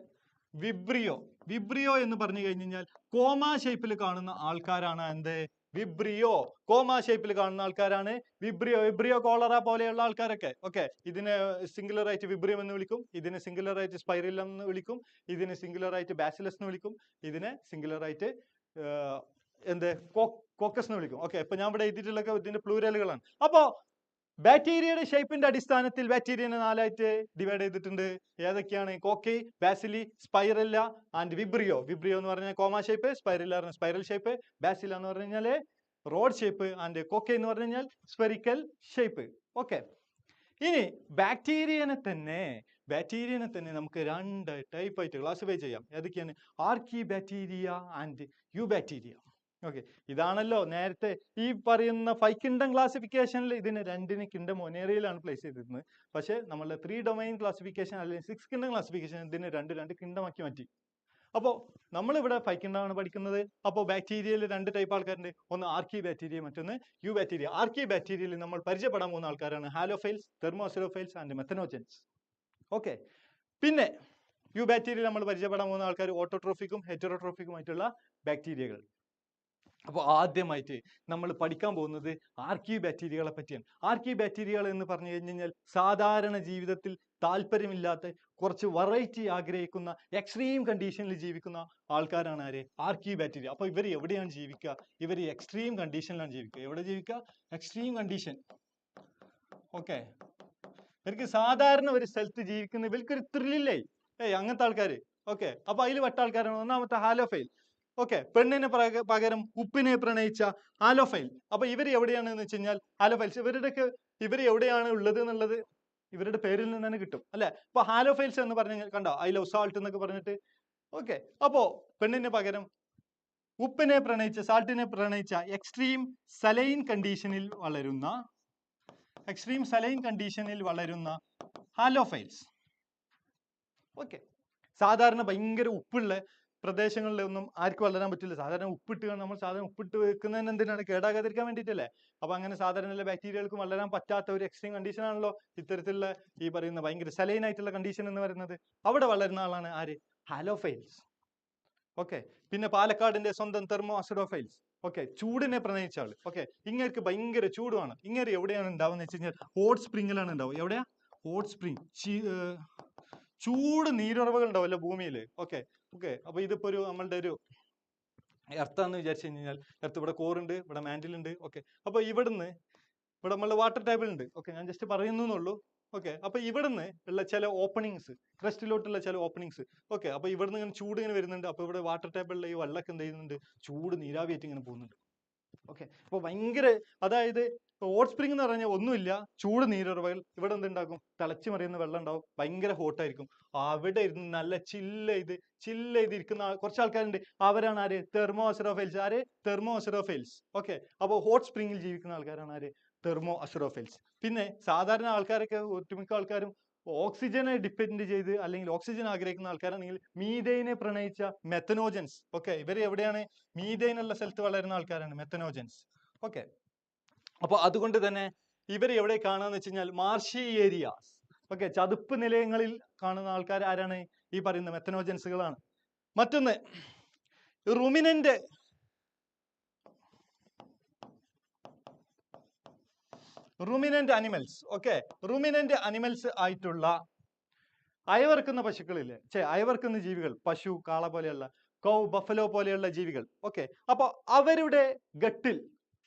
S1: വിബ്രിയോ എന്ന് പറഞ്ഞു കഴിഞ്ഞാൽ കോമ ഷേപ്പിൽ കാണുന്ന ആൾക്കാരാണ് എന്ത്? വിബ്രിയോ കോമ ഷേപ്പിൽ കാണുന്ന ആൾക്കാരാണ് വിബ്രിയോ കോളറ പോലെയുള്ള ആൾക്കാരൊക്കെ. ഓക്കെ, ഇതിനെ സിംഗുലർ ആയിട്ട് വിബ്രിയം എന്ന് വിളിക്കും, ഇതിനെ സിംഗുലർ ആയിട്ട് സ്പൈറിലം എന്ന് വിളിക്കും, ഇതിനെ സിംഗുലർ ആയിട്ട് ബാസിലസ് എന്ന് വിളിക്കും, ഇതിനെ സിംഗുലർ ആയിട്ട് എന്ത് കോക്കസ് എന്ന് വിളിക്കും. ഓക്കെ, ഇപ്പൊ ഞാൻ ഇവിടെ എഴുതിയിട്ടുള്ള ഇതിന്റെ പ്ലൂരലുകളാണ്. അപ്പോ ബാക്ടീരിയയുടെ ഷേപ്പിന്റെ അടിസ്ഥാനത്തിൽ ബാക്ടീരിയനെ 4 ആയിട്ട് ഡിവൈഡ് ചെയ്തിട്ടുണ്ട്. ഏതൊക്കെയാണ്? കോക്കി, ബാസിലി, സ്പൈറല്ല ആൻഡ് വിബ്രിയോ. വിബ്രിയോ എന്ന് പറഞ്ഞാൽ comma shape, സ്പൈറല്ല spiral shape, Basila എന്ന് പറഞ്ഞു കഴിഞ്ഞാല് റോഡ് ഷേപ്പ് ആൻഡ് കോക്കി എന്ന് പറഞ്ഞു കഴിഞ്ഞാൽ സ്പെറിക്കൽ ഷേപ്പ്. ഓക്കെ, ഇനി ബാക്ടീരിയനെ തന്നെ നമുക്ക് 2 ടൈപ്പ് ആയിട്ട് ക്ലാസിഫൈ ചെയ്യാം. ഏതൊക്കെയാണ്? Archaebacteria and eubacteria. Okay, ഇതാണല്ലോ നേരത്തെ ഈ പറയുന്ന 5 കിങ്ഡം ക്ലാസിഫിക്കേഷനിൽ ഇതിന് 2 കിങ്ഡം ഒനേറിയയിലാണ് പ്ലേസ് ചെയ്തിരുന്നത്. പക്ഷെ നമ്മളുടെ 3 ഡൊമൈൻ ക്ലാസിഫിക്കേഷൻ അല്ലെങ്കിൽ 6 കിങ്ഡം ക്ലാസിഫിക്കേഷൻ ഇതിന് 2 കിങ്ഡം ആക്കി മാറ്റി. അപ്പോൾ നമ്മളിവിടെ 5 കിങ്ഡം ആണ് പഠിക്കുന്നത്. അപ്പോൾ ബാക്ടീരിയയിൽ 2 ടൈപ്പ് ആൾക്കാരുണ്ട്. ഒന്ന് ആർക്കി ബാക്ടീരിയ, മറ്റൊന്ന് യു ബാക്ടീരിയ. ആർക്കി ബാക്ടീരിയയിൽ നമ്മൾ പരിചയപ്പെടാൻ പോകുന്ന ആൾക്കാരാണ് ഹാലോഫൈൽസ്, തെർമോസിലോഫൈൽസ് ആൻഡ് മെത്തനോജൻസ്. ഓക്കെ, പിന്നെ യു ബാക്ടീരിയയിൽ നമ്മൾ പരിചയപ്പെടാൻ പോകുന്ന ആൾക്കാർ ഓട്ടോട്രോഫിക്കും ഹെറ്ററോട്രോഫിക്കുമായിട്ടുള്ള ബാക്ടീരിയകൾ. അപ്പോൾ ആദ്യമായിട്ട് നമ്മൾ പഠിക്കാൻ പോകുന്നത് ആർക്കി ബാക്ടീരിയകളെ പറ്റിയാണ്. ആർക്കി ബാക്ടീരിയകൾ എന്ന് പറഞ്ഞു കഴിഞ്ഞാൽ സാധാരണ ജീവിതത്തിൽ താല്പര്യമില്ലാത്ത, കുറച്ച് വെറൈറ്റി ആഗ്രഹിക്കുന്ന, എക്സ്ട്രീം കണ്ടീഷനിൽ ജീവിക്കുന്ന ആൾക്കാരാണ് ആര്? ആർക്കി ബാക്ടീരിയ. അപ്പോൾ ഇവർ എവിടെയാണ് ജീവിക്കുക? ഇവർ എക്സ്ട്രീം കണ്ടീഷനിലാണ് ജീവിക്കുക. എവിടെ ജീവിക്കുക? Extreme condition. ഓക്കെ, ഇവർക്ക് സാധാരണ ഒരു സ്ഥലത്ത് ജീവിക്കുന്ന ഇവർക്കൊരു ത്രില്ലേ അങ്ങനത്തെ ആൾക്കാർ. ഓക്കെ, അപ്പൊ അതിൽ പെട്ട ആൾക്കാരാണ് ഒന്നാമത്തെ ഹാലോഫൈൽ. ഓക്കെ, പെണ്ണിന് പകരം ഉപ്പിനെ പ്രണയിച്ച ഹാലോഫൈൽ. അപ്പൊ ഇവർ എവിടെയാണെന്ന് വെച്ച് കഴിഞ്ഞാൽ ഹാലോഫൈൽസ്. ഇവർ എവിടെയാണ് ഉള്ളത് എന്നുള്ളത് ഇവരുടെ പേരിൽ നിന്ന് തന്നെ കിട്ടും അല്ലെ. അപ്പൊ ഹാലോഫൈൽസ് എന്ന് പറഞ്ഞു കഴിഞ്ഞാൽ കണ്ടോ, ഐ ലവ് സാൾട്ട് എന്നൊക്കെ പറഞ്ഞിട്ട്. ഓക്കെ, അപ്പോ പെണ്ണിന് പകരം ഉപ്പിനെ പ്രണയിച്ച, സാൾട്ടിനെ പ്രണയിച്ച എക്സ്ട്രീം സലൈൻ കണ്ടീഷനിൽ വളരുന്ന ഹാലോഫൈൽസ്. ഓക്കെ, സാധാരണ ഭയങ്കര ഉപ്പുള്ള പ്രദേശങ്ങളിലൊന്നും ആർക്കും വളരാൻ പറ്റില്ല. സാധാരണ ഉപ്പിട്ട് വെക്കുന്നതിന് എന്തിനാണ്? കേടാകാതിരിക്കാൻ വേണ്ടിയിട്ടല്ലേ. അപ്പൊ അങ്ങനെ സാധാരണ ബാക്ടീരിയകൾക്ക് വളരാൻ പറ്റാത്ത ഒരു എക്സ്ട്രീം കണ്ടീഷൻ ആണല്ലോ ഇത്തരത്തിലുള്ള ഈ പറയുന്ന ഭയങ്കര സലൈൻ ആയിട്ടുള്ള കണ്ടീഷൻ എന്ന് പറയുന്നത്. അവിടെ വളരുന്ന ആളാണ് ആര്? ഹാലോഫൈൽസ്. ഓക്കെ, പിന്നെ പാലക്കാടിന്റെ സ്വന്തം തെർമോ അസിഡോഫൈൽസ്. ഓക്കെ, ചൂടിനെ പ്രണയിച്ച ആള്. ഓക്കെ, ഇങ്ങേർക്ക് ഭയങ്കര ചൂടുമാണ്. ഇങ്ങനെ എവിടെയാണ് ഉണ്ടാവുന്നത് വെച്ച് കഴിഞ്ഞാൽ ഹോട്ട് സ്പ്രിങ്ങിലാണ് ഉണ്ടാവും. എവിടെയാ? Hot spring. ചൂട് നീരുറവകൾ ഉണ്ടാവുമല്ലോ ഭൂമിയിൽ. ഓക്കെ, അപ്പൊ ഇതിപ്പോ നമ്മളുടെ ഒരു എർത്താന്ന് വിചാരിച്ചു കഴിഞ്ഞാൽ, എർത്ത് ഇവിടെ കോറുണ്ട്, ഇവിടെ മാൻഡിൽ ഉണ്ട്. ഓക്കെ, അപ്പൊ ഇവിടെ നമ്മളുടെ വാട്ടർ ടേബിൾ ഉണ്ട്. ഓക്കെ, ഞാൻ ജസ്റ്റ് പറയുന്നുള്ളൂ. ഓക്കെ, അപ്പൊ ഇവിടുന്ന് ഉള്ള ചില ഓപ്പണിങ്സ്, ക്രസ്റ്റിലോട്ടുള്ള ചില ഓപ്പണിങ്സ്. ഓക്കെ, അപ്പൊ ഇവിടുന്ന് ഇങ്ങനെ ചൂട് ഇങ്ങനെ വരുന്നുണ്ട്. അപ്പൊ ഇവിടെ വാട്ടർ ടേബിളിലെ ഈ വെള്ളമൊക്കെ എന്ത് ചെയ്യുന്നുണ്ട്? ചൂട് നീരാവിയായിട്ട് ഇങ്ങനെ പോകുന്നുണ്ട്. ഓക്കെ, അപ്പൊ ഭയങ്കര, അതായത് ഹോട്ട് സ്പ്രിംഗ് എന്ന് പറഞ്ഞാൽ ഒന്നുമില്ല, ചൂട് നീരുറവകൾ. ഇവിടെ എന്തുണ്ടാക്കും? തിളച്ചു മറിയുന്ന വെള്ളം ഉണ്ടാവും, ഭയങ്കര ഹോട്ടായിരിക്കും. അവിടെ ഇരുന്ന് നല്ല ചില്ല് ചെയ്ത് ഇരിക്കുന്ന കുറച്ച് ആൾക്കാരുണ്ട്. അവരാണ് ആര്? Thermoacidophiles. ആര്? Thermoacidophiles. ഓക്കെ, അപ്പോൾ ഹോട്ട് സ്പ്രിംഗിൽ ജീവിക്കുന്ന ആൾക്കാരാണ് ആര്? Thermoacidophiles. പിന്നെ സാധാരണ ആൾക്കാരൊക്കെ, ഒട്ടുമിക്ക ആൾക്കാരും ഓക്സിജനെ ഡിപ്പെൻഡ് ചെയ്ത് അല്ലെങ്കിൽ ഓക്സിജൻ ആഗ്രഹിക്കുന്ന ആൾക്കാരാണെങ്കിൽ മീഥൈനെ പ്രണയിച്ച മെത്തനോജൻസ്. ഓക്കെ, ഇവർ എവിടെയാണ്? മീഥൈൻ ഉള്ള സ്ഥലത്ത് വളരുന്ന ആൾക്കാരാണ് മെത്തനോജൻസ്. ഓക്കെ, അപ്പൊ അതുകൊണ്ട് തന്നെ ഇവർ എവിടെ കാണാന്ന് വെച്ച് കഴിഞ്ഞാൽ മാർഷി ഏരിയാസ്. ഓക്കെ, ചതുപ്പ് നിലയങ്ങളിൽ കാണുന്ന ആൾക്കാർ ആരാണ്? ഈ പറയുന്ന മെത്തനോജൻസുകളാണ്. മറ്റൊന്ന് റുമിനന്റ് അനിമൽസ്. ഓക്കെ, റുമിനന്റ് അനിമൽസ് ആയിട്ടുള്ള അയവർക്കുന്ന പശുക്കളില്ലേ, അയവർക്കുന്ന ജീവികൾ, പശു, കാള പോലെയുള്ള, കൗ, ബഫലോ പോലെയുള്ള ജീവികൾ. ഓക്കെ, അപ്പൊ അവരുടെ ഗട്ടിൽ,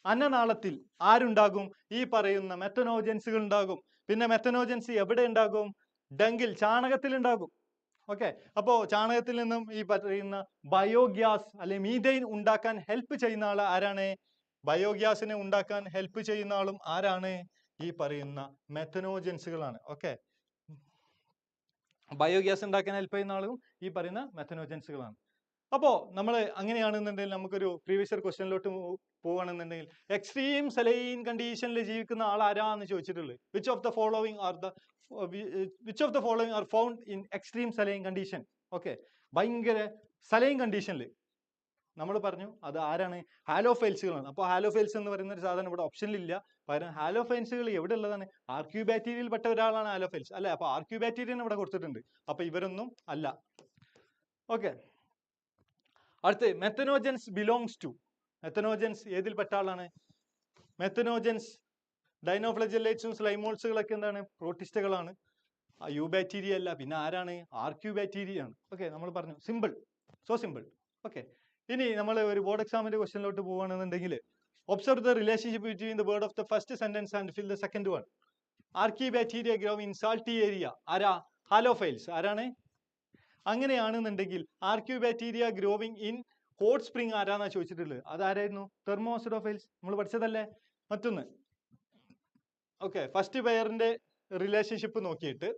S1: അന്നനാളത്തിൽ ആരുണ്ടാകും? ഈ പറയുന്ന മെത്തനോജൻസുകൾ ഉണ്ടാകും. പിന്നെ മെത്തനോജൻസ് എവിടെ ഉണ്ടാകും? ഡങ്കിൽ, ചാണകത്തിൽ ഉണ്ടാകും. ഓക്കെ, അപ്പോ ചാണകത്തിൽ നിന്നും ഈ പറയുന്ന ബയോഗ്യാസ് അല്ലെങ്കിൽ മീഥൈൻ ഉണ്ടാക്കാൻ ഹെൽപ്പ് ചെയ്യുന്ന ആൾ ആരാണ്? ബയോഗ്യാസിനെ ഉണ്ടാക്കാൻ ഹെൽപ്പ് ചെയ്യുന്ന ആളും ആരാണ്? ഈ പറയുന്ന മെത്തനോജൻസുകളാണ്. ഓക്കെ, ബയോഗ്യാസ് ഉണ്ടാക്കാൻ ഹെൽപ്പ് ചെയ്യുന്ന ആളും ഈ പറയുന്ന മെത്തനോജൻസുകളാണ്. അപ്പോ നമ്മൾ അങ്ങനെയാണെന്നുണ്ടെങ്കിൽ നമുക്കൊരു പ്രീവിയസ് ഇയർ ക്വസ്റ്റ്യനിലോട്ട് പോവുകയാണെന്നുണ്ടെങ്കിൽ, എക്സ്ട്രീം സലൈൻ കണ്ടീഷനിൽ ജീവിക്കുന്ന ആൾ ആരാന്ന് ചോദിച്ചിട്ടുള്ളത്. Which of the following are found in extreme saline condition. Okay, ഭയങ്കര സലൈൻ കണ്ടീഷനിൽ നമ്മൾ പറഞ്ഞു അത് ആരാണ്? ഹാലോഫൈൽസുകളാണ്. അപ്പോൾ ഹാലോഫൈൽസ് എന്ന് പറയുന്ന ഒരു സാധനം ഇവിടെ ഓപ്ഷനിലില്ല. പകരം ഹാലോഫൈൽസുകൾ എവിടെ ഉള്ളതാണ്? ആർക്യൂബാക്ടീരിയയിൽ പെട്ട ഒരാളാണ് ഹാലോഫൈൽസ് അല്ലെ. അപ്പൊ ആർക്യൂബാക്ടീരിയൻ ഇവിടെ കൊടുത്തിട്ടുണ്ട്. അപ്പൊ ഇവരൊന്നും അല്ല. ഓക്കെ, അടുത്ത് മെത്തനോജൻസ് ബിലോങ്സ് ടു. മെത്തനോജൻസ് ഏതിൽ പെട്ട ആളാണ്? മെത്തനോജൻസ് ഡൈനോഫ്ലജല്ലേറ്റ്സും സ്ലൈമോൾസുകളൊക്കെ എന്താണ്? പ്രോട്ടിസ്റ്റുകളാണ്. യു ബാക്ടീരിയ അല്ല, പിന്നെ ആരാണ്? ആർക്യൂ ബാക്ടീരിയ ആണ്. ഓക്കെ, നമ്മൾ പറഞ്ഞു. Simple, so simple. ഓക്കെ, ഇനി നമ്മൾ ഒരു ബോർഡ് എക്സാമിന്റെ ക്വസ്റ്റ്യനിലോട്ട് പോവുകയാണെന്നുണ്ടെങ്കിൽ observe the relationship between the word of the first sentence and fill the second one. Archaebacteria grow in salty area. ആരാ? ഹാലോഫൈൽസ്. ആരാണ്? അങ്ങനെയാണെന്നുണ്ടെങ്കിൽ archaebacteria growing in hot spring ആരാന്നാ ചോദിച്ചിട്ടുള്ളത്? അതാരായിരുന്നു? തെർമോസിഡോഫൈൽസ്. നമ്മൾ പഠിച്ചതല്ലേ? മറ്റൊന്ന്, ഓക്കെ, ഫസ്റ്റ് പെയറിന്റെ റിലേഷൻഷിപ്പ് നോക്കിയിട്ട്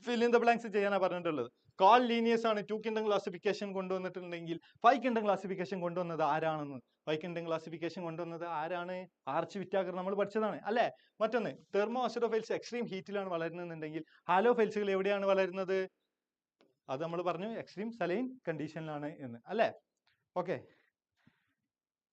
S1: fill in the blanks ചെയ്യാനാണ് പറഞ്ഞിട്ടുള്ളത്. കാൾ ലീനിയസ് ആണ് 2 കിങ്ഡം ക്ലാസിഫിക്കേഷൻ കൊണ്ടുവന്നിട്ടുണ്ടെങ്കിൽ 5 കിങ്ഡം ക്ലാസിഫിക്കേഷൻ കൊണ്ടുവന്നത് ആരാണെന്ന്? 5 കിങ്ഡം ക്ലാസിഫിക്കേഷൻ കൊണ്ടുവന്നത് ആരാണ്? Arch Whittaker. നമ്മൾ പഠിച്ചതാണ് അല്ലേ? മറ്റൊന്ന്, തെർമോസിഡോഫൈൽസ് എക്സ്ട്രീം ഹീറ്റിലാണ് വളരുന്നതെന്നുണ്ടെങ്കിൽ ഹാലോഫൈൽസുകൾ എവിടെയാണ് വളരുന്നത്? അത് നമ്മൾ പറഞ്ഞു, എക്സ്ട്രീം സലൈൻ കണ്ടീഷനിലാണ് എന്ന്, അല്ലേ? ഓക്കെ,